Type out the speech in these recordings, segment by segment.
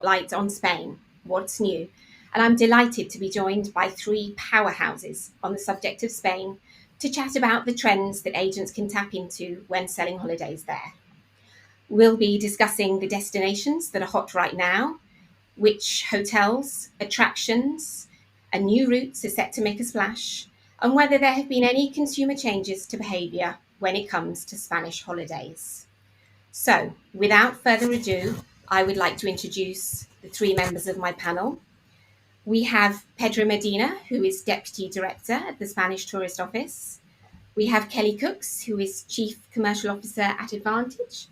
Light on Spain, what's new? And I'm delighted to be joined by three powerhouses on the subject of Spain to chat about the trends that agents can tap into when selling holidays there. We'll be discussing the destinations that are hot right now, which hotels, attractions, and new routes are set to make a splash, and whether there have been any consumer changes to behaviour when it comes to Spanish holidays. So, without further ado, I would like to introduce the three members of my panel. We have Pedro Medina, who is Deputy Director at the Spanish Tourist Office. We have Kelly Cooks, who is Chief Commercial Officer at Advantage.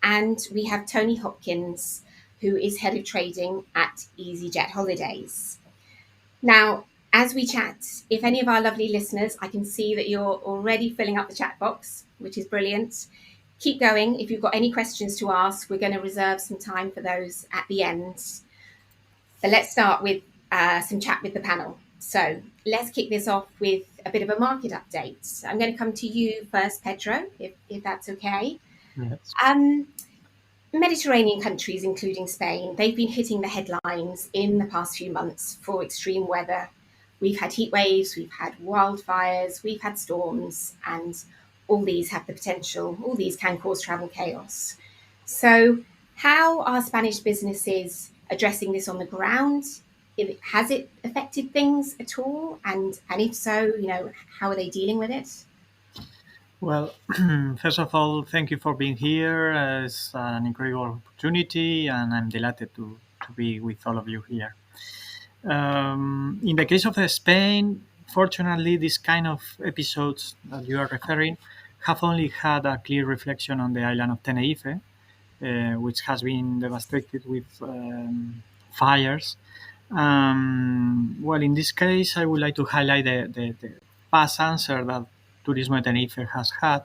And we have Tony Hopkins, who is Head of Trading at EasyJet Holidays. Now, as we chat, if any of our lovely listeners, I can see that you're already filling up the chat box, which is brilliant. Keep going. If you've got any questions to ask, we're going to reserve some time for those at the end. But let's start with some chat with the panel. So let's kick this off with a bit of a market update. I'm going to come to you first, Pedro, if that's okay. Yes. Mediterranean countries, including Spain, they've been hitting the headlines in the past few months for extreme weather. We've had heat waves, we've had wildfires, we've had storms, and all these have the potential, all these can cause travel chaos. So how are Spanish businesses addressing this on the ground? Has it affected things at all? And if so, how are they dealing with it? Well, first of all, thank you for being here. It's an incredible opportunity, and I'm delighted to be with all of you here. In the case of Spain, fortunately, this kind of episodes that you are referring have only had a clear reflection on the island of Tenerife, which has been devastated with fires. Well, in this case, I would like to highlight the past answer that Turismo Tenerife has had.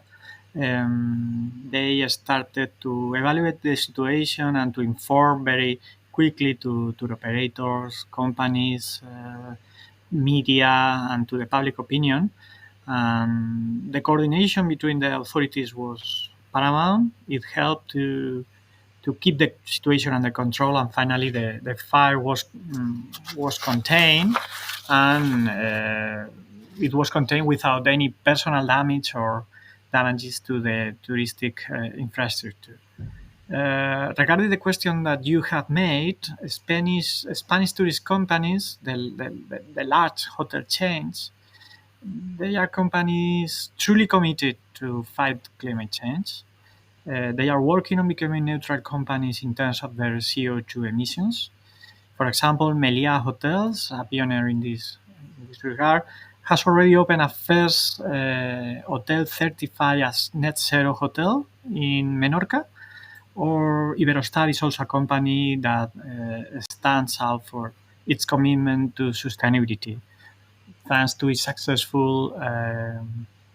They started to evaluate the situation and to inform very quickly to tour operators, companies, media, and to the public opinion. The coordination between the authorities was paramount. It helped to keep the situation under control, and finally the fire was contained, and it was contained without any personal damage or damages to the touristic infrastructure. Regarding the question that you have made, Spanish tourist companies, the large hotel chains, they are companies truly committed to fight climate change. They are working on becoming neutral companies in terms of their CO2 emissions. For example, Meliá Hotels, a pioneer in this regard, has already opened a first hotel certified as net zero hotel in Menorca. Or Iberostar is also a company that stands out for its commitment to sustainability, thanks to its successful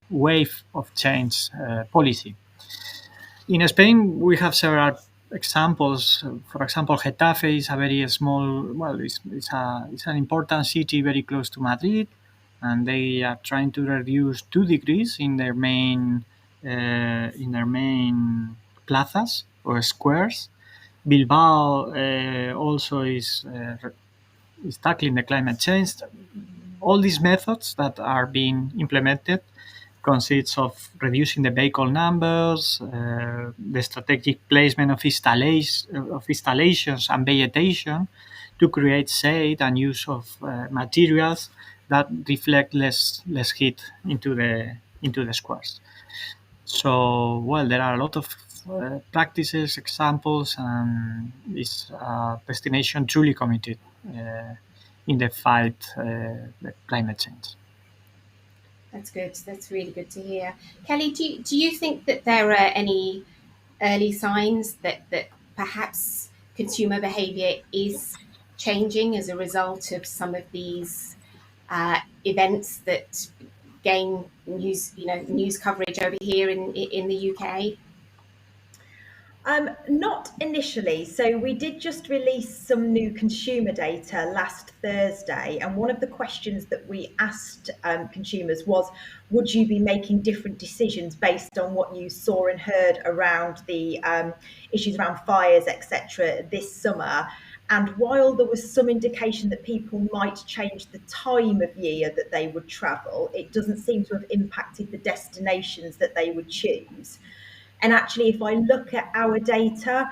wave of change policy. In Spain, we have several examples. For example, Getafe is a very small, well, it's an important city very close to Madrid, and they are trying to reduce 2 degrees in their main plazas or squares. Bilbao also is tackling the climate change. All these methods that are being implemented consists of reducing the vehicle numbers, the strategic placement of installations and vegetation to create shade and use of materials that reflect less heat into the squares. So, well, there are a lot of practices, examples, and this destination truly committed in the fight with climate change. That's good. That's really good to hear. Kelly, do you think that there are any early signs that perhaps consumer behaviour is changing as a result of some of these events that gain news coverage over here in the UK? Not initially. So we did just release some new consumer data last Thursday, and one of the questions that we asked consumers was, would you be making different decisions based on what you saw and heard around the issues around fires, etc., this summer? And while there was some indication that people might change the time of year that they would travel, it doesn't seem to have impacted the destinations that they would choose. And actually, if I look at our data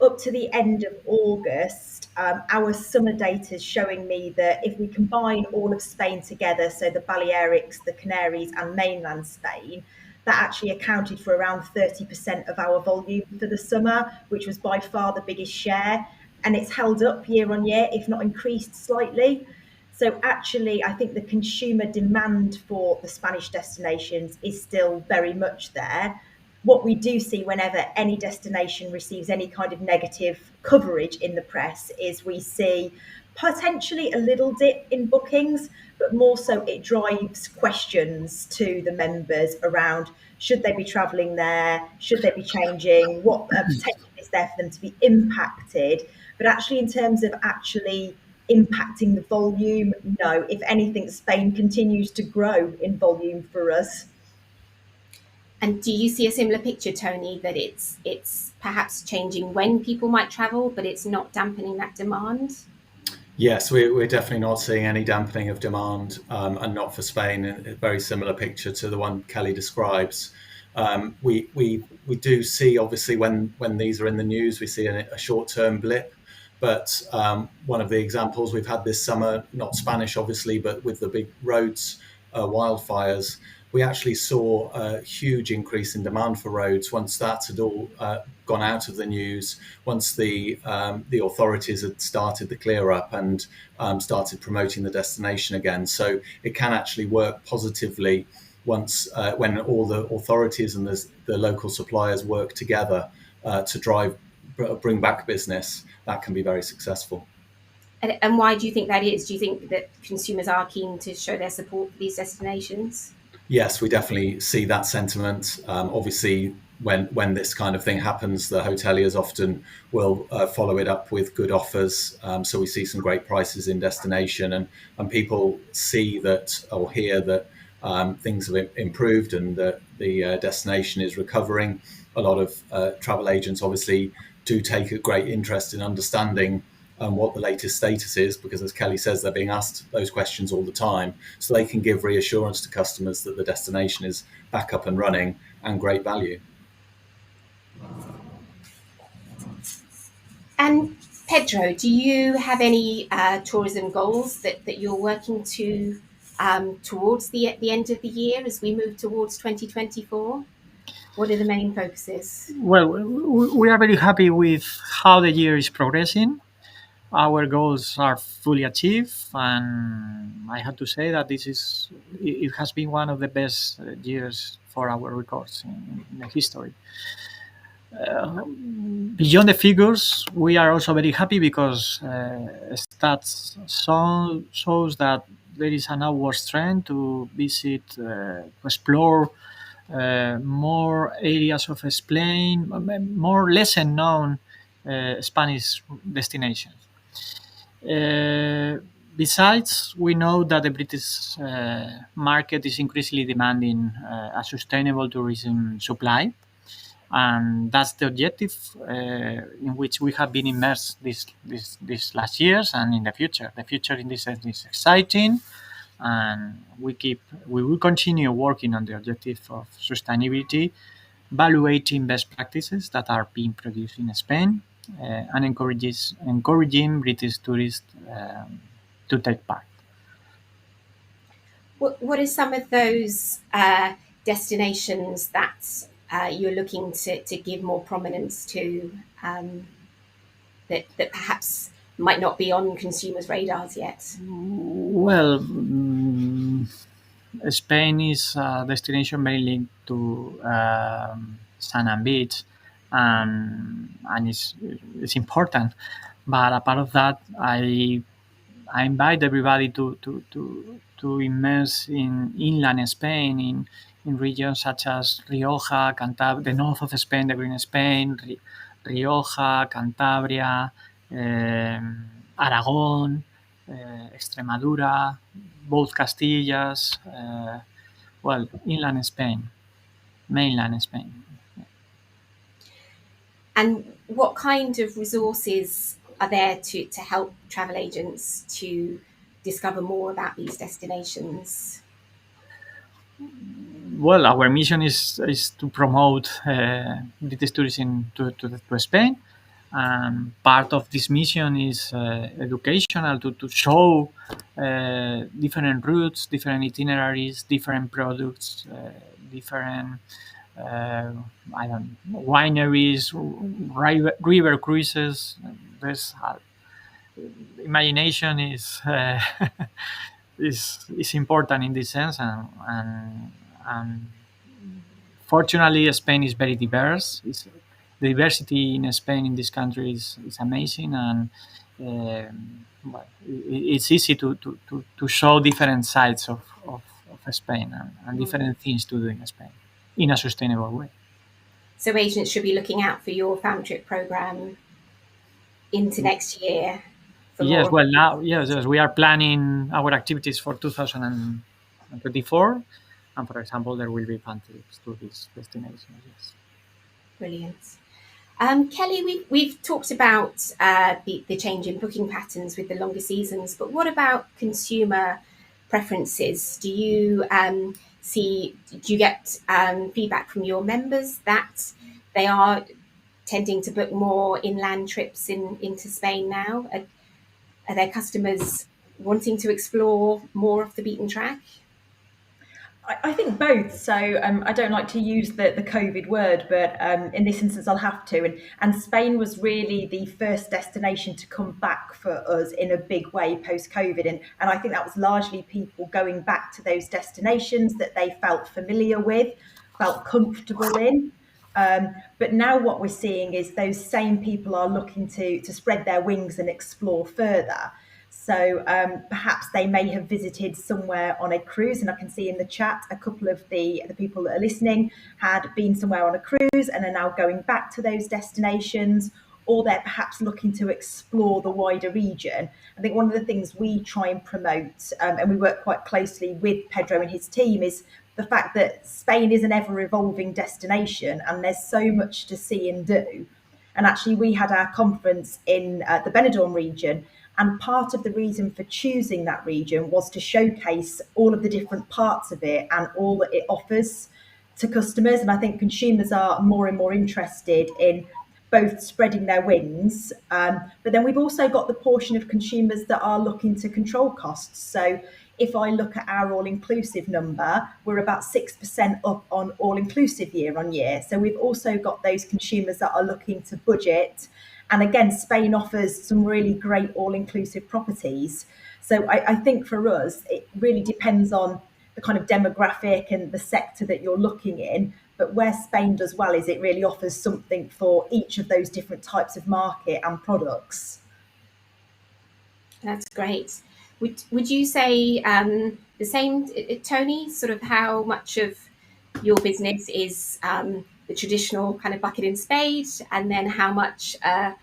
up to the end of August, our summer data is showing me that if we combine all of Spain together, so the Balearics, the Canaries, and mainland Spain, that actually accounted for around 30% of our volume for the summer, which was by far the biggest share. And it's held up year on year, if not increased slightly. So actually, I think the consumer demand for the Spanish destinations is still very much there. What we do see whenever any destination receives any kind of negative coverage in the press is we see potentially a little dip in bookings, but more so it drives questions to the members around should they be travelling there, should they be changing, what potential is there for them to be impacted. But actually, in terms of actually impacting the volume, no. If anything, Spain continues to grow in volume for us. And do you see a similar picture, Tony, that it's perhaps changing when people might travel, but it's not dampening that demand? Yes, we're definitely not seeing any dampening of demand, and not for Spain. A very similar picture to the one Kelly describes. We do see, obviously, when these are in the news, we see a short-term blip. But one of the examples we've had this summer, not Spanish, obviously, but with the big roads wildfires, we actually saw a huge increase in demand for roads once that had all gone out of the news, once the authorities had started the clear up and started promoting the destination again. So it can actually work positively once when all the authorities and the local suppliers work together to bring back business. That can be very successful. And why do you think that is? Do you think that consumers are keen to show their support for these destinations? Yes, we definitely see that sentiment. Obviously, when this kind of thing happens, the hoteliers often will follow it up with good offers. So we see some great prices in destination, and people see that or hear that things have improved and that the destination is recovering. A lot of travel agents obviously do take a great interest in understanding what the latest status is, because as Kelly says, they're being asked those questions all the time, so they can give reassurance to customers that the destination is back up and running and great value. And Pedro, do you have any tourism goals that you're working to towards the end of the year as we move towards 2024? What are the main focuses? Well, we are very happy with how the year is progressing. Our goals are fully achieved, and I have to say that it has been one of the best years for our records in the history. Beyond the figures, we are also very happy because stats shows that there is an upward trend to visit, to explore more areas of Spain, more lesser known Spanish destinations. Besides, we know that the British market is increasingly demanding a sustainable tourism supply, and that's the objective in which we have been immersed these last years and in the future. The future in this sense is exciting, and we will continue working on the objective of sustainability, evaluating best practices that are being produced in Spain, and encouraging British tourists to take part. What are some of those destinations that you're looking to give more prominence to, that perhaps might not be on consumers' radars yet? Well, Spain is a destination very linked to sun and beach, and it's important. But apart of that, I invite everybody to immerse in inland Spain, in regions such as Rioja, the north of Spain, the green Spain, Rioja, Cantabria, Aragon, Extremadura, both Castillas, inland Spain, mainland Spain. And what kind of resources are there to help travel agents to discover more about these destinations? Well, our mission is to promote British tourism to Spain. Part of this mission is educational to show different routes, different itineraries, different products, different I don't know, wineries, river cruises. There's imagination is important in this sense, and fortunately, Spain is very diverse. The diversity in Spain in this country is amazing, and well, it's easy to show different sides of Spain and different things to do in Spain in a sustainable way. So agents should be looking out for your family trip program into next year for Yes, more. well, now, yes, we are planning our activities for 2024, and for example, there will be fun trips to these destinations. Yes. Brilliant. Kelly, we've talked about the change in booking patterns with the longer seasons, but what about consumer preferences? Do you get feedback from your members that they are tending to book more inland trips into Spain now? Are their customers wanting to explore more of the beaten track? I think both. So I don't like to use the COVID word, but in this instance, I'll have to. And Spain was really the first destination to come back for us in a big way post COVID. And I think that was largely people going back to those destinations that they felt familiar with, felt comfortable in. But now what we're seeing is those same people are looking to spread their wings and explore further. So perhaps they may have visited somewhere on a cruise, and I can see in the chat a couple of the people that are listening had been somewhere on a cruise and are now going back to those destinations, or they're perhaps looking to explore the wider region. I think one of the things we try and promote, and we work quite closely with Pedro and his team, is the fact that Spain is an ever-evolving destination and there's so much to see and do. And actually, we had our conference in the Benidorm region. And part of the reason for choosing that region was to showcase all of the different parts of it and all that it offers to customers. And I think consumers are more and more interested in both spreading their wings, but then we've also got the portion of consumers that are looking to control costs. So if I look at our all-inclusive number, we're about 6% up on all-inclusive year on year. So we've also got those consumers that are looking to budget. And again, Spain offers some really great all-inclusive properties. So I think for us, it really depends on the kind of demographic and the sector that you're looking in. But where Spain does well is it really offers something for each of those different types of market and products. That's great. Would you say the same, Tony? Sort of how much of your business is the traditional kind of bucket and spade, and then how much are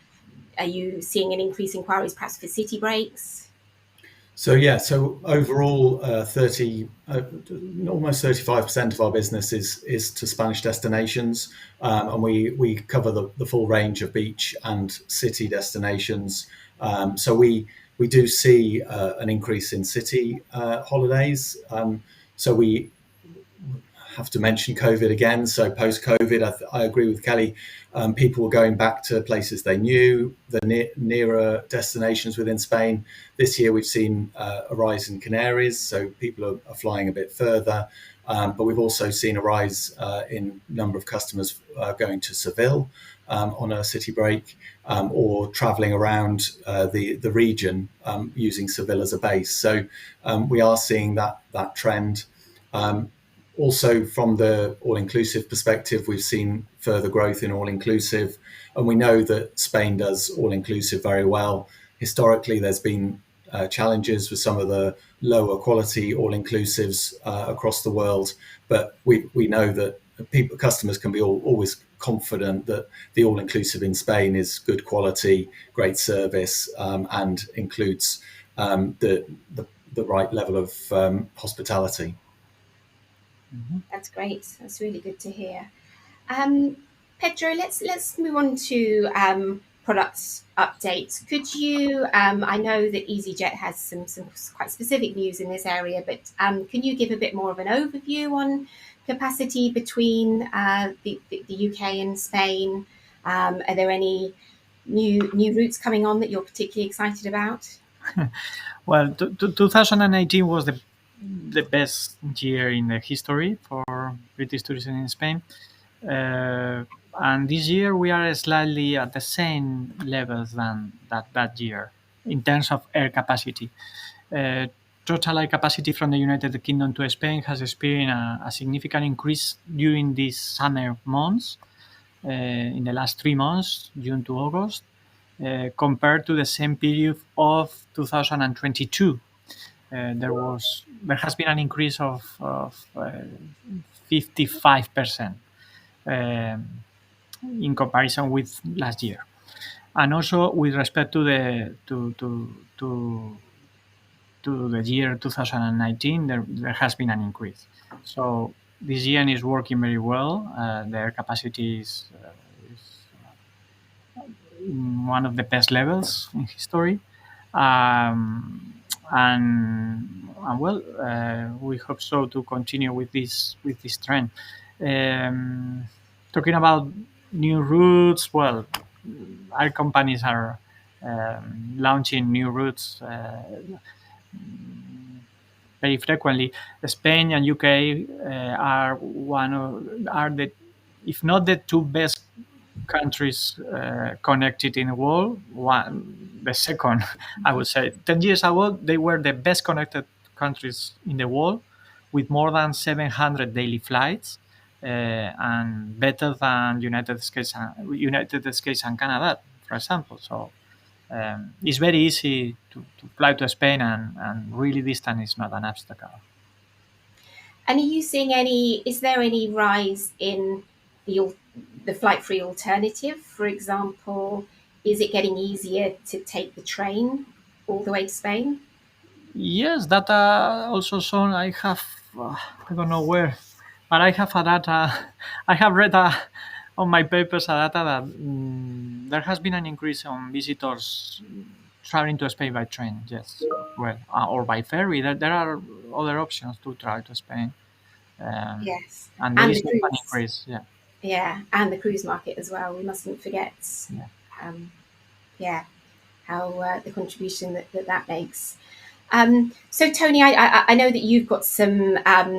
you seeing an increase in inquiries perhaps for city breaks? So overall, almost 35% of our business is to Spanish destinations, and we cover the full range of beach and city destinations. So we do see an increase in city holidays. So we have to mention COVID again. So post-COVID, I agree with Kelly. People were going back to places they knew, the nearer destinations within Spain. This year, we've seen a rise in Canaries, so people are flying a bit further. But we've also seen a rise in number of customers going to Seville on a city break, or traveling around the region using Seville as a base. So we are seeing that trend. Also, from the all-inclusive perspective, we've seen further growth in all-inclusive, and we know that Spain does all-inclusive very well. Historically, there's been challenges with some of the lower quality all-inclusives across the world, but we know that customers can be always confident that the all-inclusive in Spain is good quality, great service, and includes the right level of hospitality. That's great. That's really good to hear. Pedro, let's move on to product updates. Could you, I know that EasyJet has some quite specific news in this area, but can you give a bit more of an overview on capacity between the UK and Spain? Are there any new routes coming on that you're particularly excited about? Well, 2018 was the best year in the history for British tourism in Spain. And this year we are slightly at the same levels than that year in terms of air capacity. Total air capacity from the United Kingdom to Spain has experienced a significant increase during these summer months, in the last 3 months, June to August, compared to the same period of 2022. There has been an increase of 55%, in comparison with last year, and also with respect to the year 2019, there has been an increase. So this year is working very well. The air capacity is in one of the best levels in history. And well, we hope so to continue with this trend. Talking about new routes, well, our companies are launching new routes very frequently. Spain and UK are the, if not the two best countries connected in the world. The second, I would say, 10 years ago, they were the best connected countries in the world, with more than 700 daily flights, and better than United States and Canada, for example. So it's very easy to fly to Spain, and really distance is not an obstacle. And are you seeing is there any rise in the flight-free alternative? For example, is it getting easier to take the train all the way to Spain? Yes, data also shown. I have, I don't know where, but I have a data. I have read on my papers a data that there has been an increase on visitors traveling to Spain by train. Yes, well, or by ferry. There are other options to travel to Spain. Yes, and there and is the an cruise. increase. Yeah, Yeah, and the cruise market as well. We mustn't forget. yeah. Yeah, how the contribution that makes. So Tony, I know that you've got some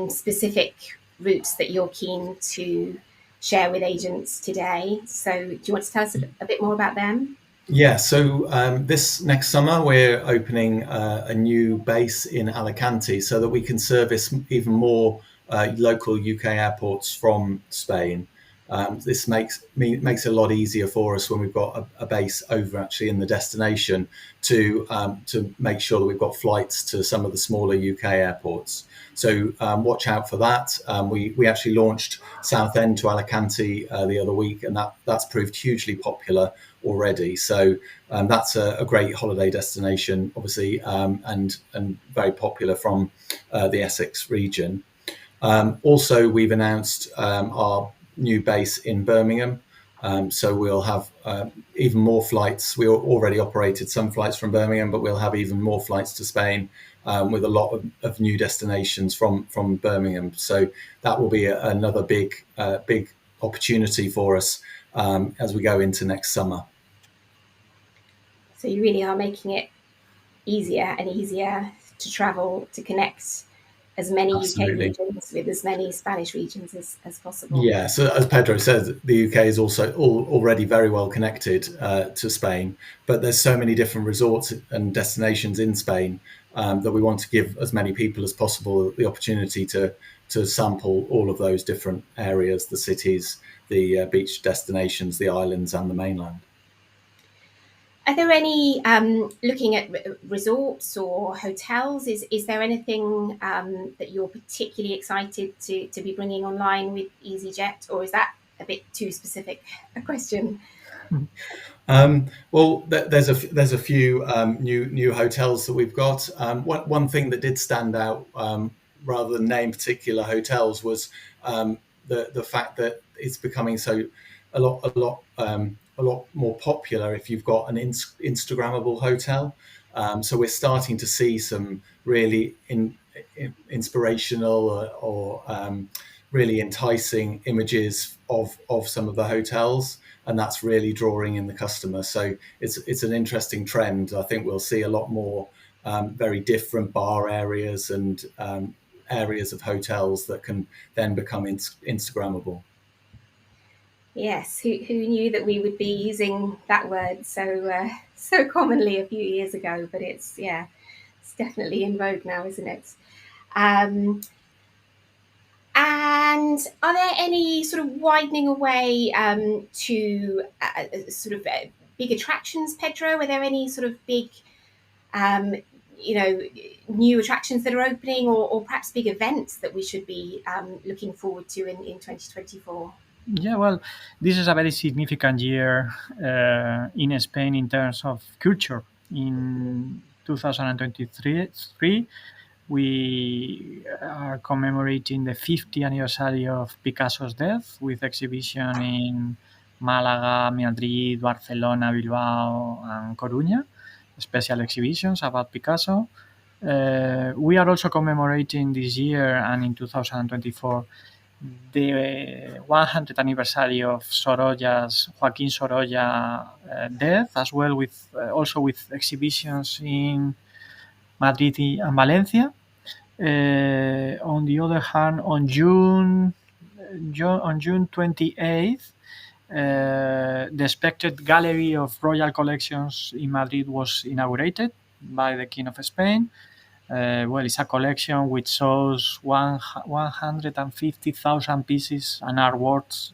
specific routes that you're keen to share with agents today. So do you want to tell us a bit more about them? Yeah, so this next summer we're opening a new base in Alicante so that we can service even more local UK airports from Spain. This makes it a lot easier for us when we've got a base over actually in the destination to make sure that we've got flights to some of the smaller UK airports. So watch out for that. We actually launched Southend to Alicante the other week, and that's proved hugely popular already. So that's a great holiday destination, obviously, and very popular from the Essex region. Also, we've announced our new base in Birmingham. So we'll have even more flights. We already operated some flights from Birmingham, but we'll have even more flights to Spain, with a lot of new destinations from Birmingham. So that will be another big opportunity for us as we go into next summer. So you really are making it easier and easier to travel, to connect as many UK Absolutely. regions with as many Spanish regions as possible. Yeah, so as Pedro said, the UK is also already very well connected to Spain, but there's so many different resorts and destinations in Spain that we want to give as many people as possible the opportunity to sample all of those different areas, the cities, the beach destinations, the islands, and the mainland. Are there any, looking at resorts or hotels, is there anything that you're particularly excited to be bringing online with EasyJet, or is that a bit too specific a question? Well, there's a few new hotels that we've got. One thing that did stand out, rather than name particular hotels, was the fact that it's becoming a lot a lot more popular if you've got an Instagrammable hotel. So we're starting to see some really inspirational or really enticing images of some of the hotels, and that's really drawing in the customer. So it's an interesting trend. I think we'll see a lot more very different bar areas and areas of hotels that can then become Instagrammable. Yes, who knew that we would be using that word so commonly a few years ago? But it's definitely in vogue now, isn't it? And are there any sort of widening away to sort of big attractions, Pedro? Are there any sort of big, new attractions that are opening, or perhaps big events that we should be looking forward to in 2024? Yeah, well, this is a very significant year in Spain in terms of culture. In 2023, we are commemorating the 50th anniversary of Picasso's death with exhibition in Malaga, Madrid, Barcelona, Bilbao, and Coruña, special exhibitions about Picasso. We are also commemorating this year and in 2024 the 100th anniversary of Joaquín Sorolla death, as well with also with exhibitions in Madrid and Valencia. On the other hand, on June 28th, the expected Gallery of Royal Collections in Madrid was inaugurated by the King of Spain. Well, it's a collection which shows 150,000 pieces and artworks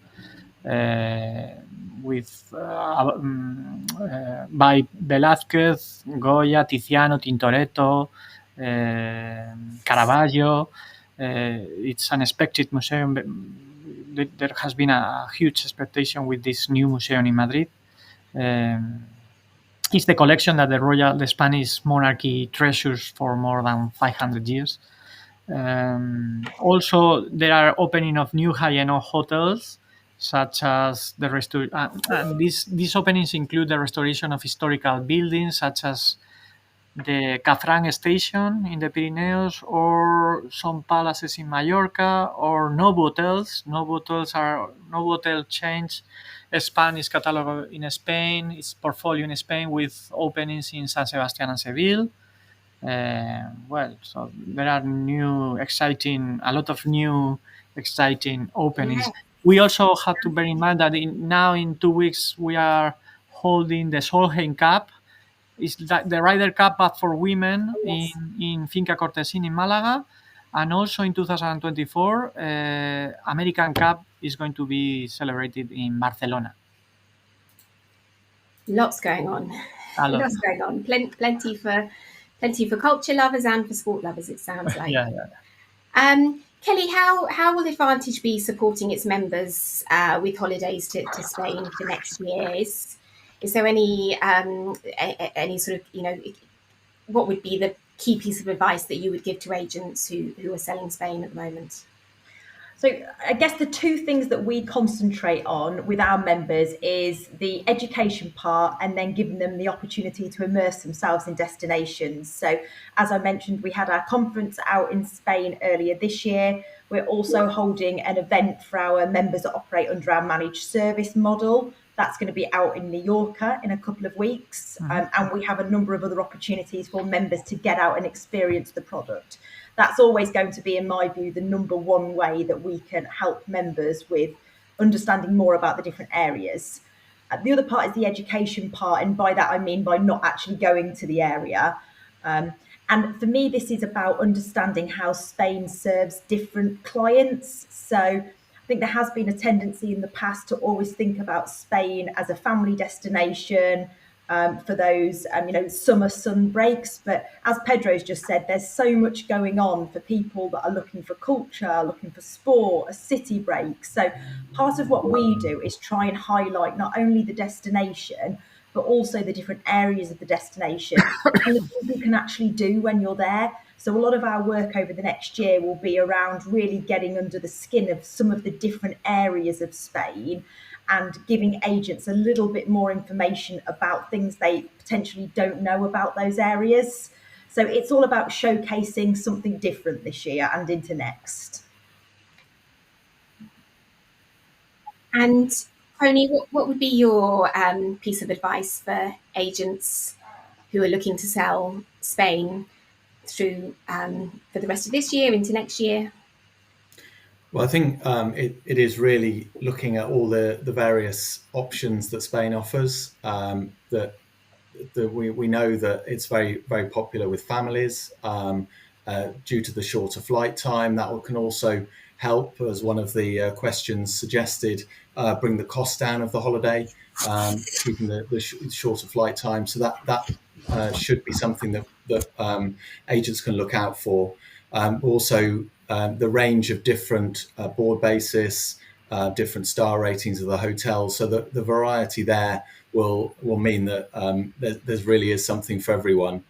by Velázquez, Goya, Tiziano, Tintoretto, Caravaggio. It's an expected museum. There has been a huge expectation with this new museum in Madrid. It's the collection that the Spanish monarchy treasures for more than 500 years. Also, there are opening of new high-end hotels, such as these openings include the restoration of historical buildings, such as the Cafrán station in the Pyrenees, or some palaces in Mallorca, or Novotels. Novotel change Spanish catalog in Spain, its portfolio in Spain, with openings in San Sebastián and Seville. So there are a lot of new exciting openings. Yes. We also have to bear in mind that in 2 weeks we are holding the Solheim Cup. It's the Ryder Cup, but for women, Yes. in Finca Cortesín in Malaga. And also in 2024, American Cup is going to be celebrated in Barcelona. Lots going on. A lot. Lots going on. Plenty for culture lovers and for sport lovers, it sounds like. Yeah. Kelly, how will Advantage be supporting its members with holidays to Spain for next year? Is there any sort of, what would be the key piece of advice that you would give to agents who are selling Spain at the moment? So I guess the two things that we concentrate on with our members is the education part, and then giving them the opportunity to immerse themselves in destinations. So as I mentioned, we had our conference out in Spain earlier this year. We're also holding an event for our members that operate under our managed service model. That's going to be out in Mallorca in a couple of weeks. And we have a number of other opportunities for members to get out and experience the product. That's always going to be, in my view, the number one way that we can help members with understanding more about the different areas. The other part is the education part, and by that I mean by not actually going to the area. And for me, this is about understanding how Spain serves different clients. So I think there has been a tendency in the past to always think about Spain as a family destination, for those summer sun breaks. But as Pedro's just said, there's so much going on for people that are looking for culture, looking for sport, a city break. So part of what we do is try and highlight not only the destination, but also the different areas of the destination and the things you can actually do when you're there. So a lot of our work over the next year will be around really getting under the skin of some of the different areas of Spain and giving agents a little bit more information about things they potentially don't know about those areas. So it's all about showcasing something different this year and into next. And Tony, what would be your piece of advice for agents who are looking to sell Spain through for the rest of this year into next year? Well, I think it is really looking at all the various options that Spain offers. That we know that it's very, very popular with families due to the shorter flight time. That can also help, as one of the questions suggested, bring the cost down of the holiday, keeping the shorter flight time. So that should be something that agents can look out for. Also, the range of different board basis, different star ratings of the hotels. So the variety there will mean that there really is something for everyone.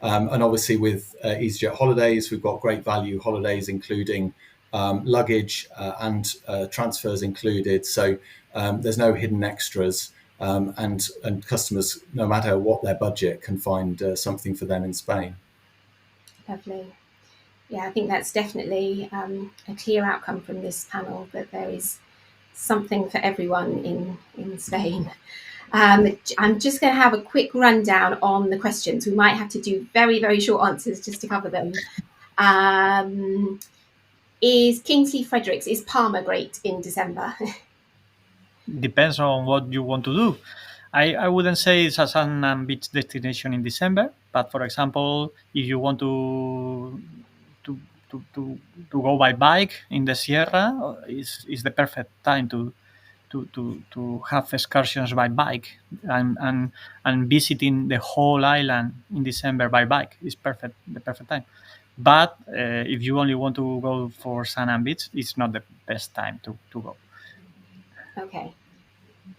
And obviously with EasyJet holidays, we've got great value holidays, including luggage and transfers included. So there's no hidden extras. And customers, no matter what their budget, can find something for them in Spain. Lovely. Yeah, I think that's definitely a clear outcome from this panel, that there is something for everyone in Spain. I'm just going to have a quick rundown on the questions. We might have to do very, very short answers just to cover them. Is Kingsley Fredericks, is Palma great in December? Depends on what you want to do. I wouldn't say it's a sun and beach destination in December, but for example, if you want to go by bike in the Sierra, is the perfect time to have excursions by bike, and visiting the whole island in December by bike is the perfect time. But if you only want to go for sun and beach, it's not the best time to go. Okay.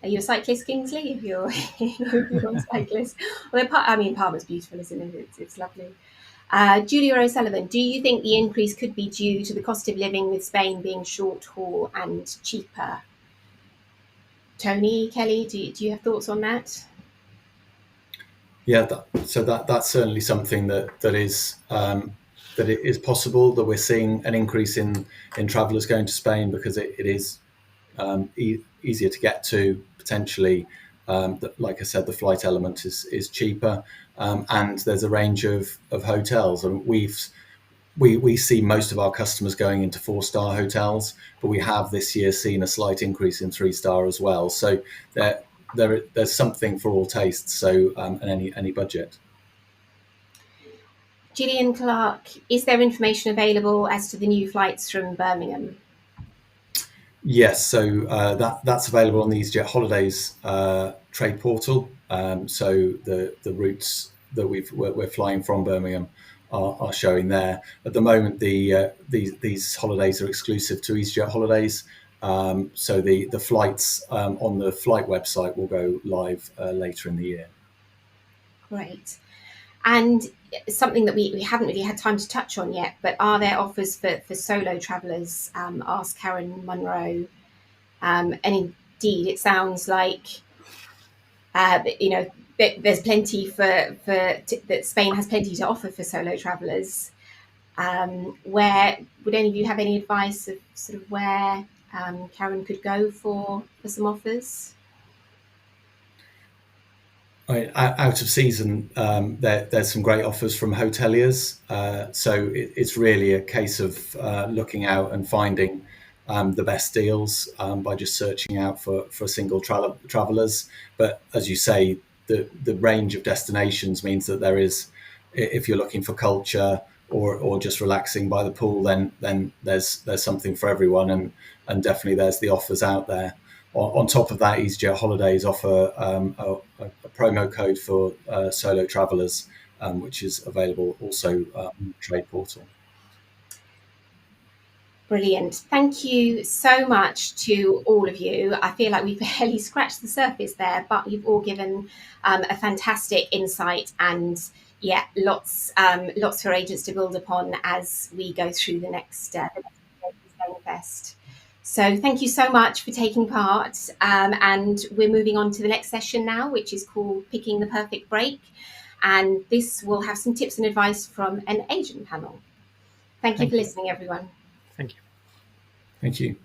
Are you a cyclist, Kingsley? If you're a cyclist, well, Palma's beautiful, isn't it? It's lovely. Julia O'Sullivan, do you think the increase could be due to the cost of living with Spain being short haul and cheaper? Tony, Kelly, do you have thoughts on that? Yeah, that's certainly something that it is possible that we're seeing an increase in travellers going to Spain, because it is easier to get to, potentially. Like I said, the flight element is cheaper, and there's a range of hotels, and we see most of our customers going into 4-star hotels, but we have this year seen a slight increase in 3-star as well. So there's something for all tastes. So and any budget. Gillian Clark, is there information available as to the new flights from Birmingham? Yes, so that's available on the EasyJet Holidays trade portal. So the routes that we're flying from Birmingham are showing there. At the moment, these holidays are exclusive to EasyJet Holidays. So the flights on the flight website will go live later in the year. Great. And something that we haven't really had time to touch on yet, but are there offers for solo travellers? Asked Karen Munro. And indeed, it sounds like there's plenty that Spain has plenty to offer for solo travellers. Where would any of you have any advice of sort of where Karen could go for some offers? Out of season, there's some great offers from hoteliers. So it's really a case of looking out and finding the best deals by just searching out for single travelers. But as you say, the range of destinations means that there is, if you're looking for culture or just relaxing by the pool, then there's something for everyone, and definitely there's the offers out there. On top of that, EasyJet Holidays offer a promo code for solo travellers, which is available also on the trade portal. Brilliant. Thank you so much to all of you. I feel like we've barely scratched the surface there, but you've all given a fantastic insight, and lots for agents to build upon as we go through the next Spain Fest. So thank you so much for taking part. And we're moving on to the next session now, which is called Picking the Perfect Break. And this will have some tips and advice from an agent panel. Thank you for listening, everyone. Thank you. Thank you.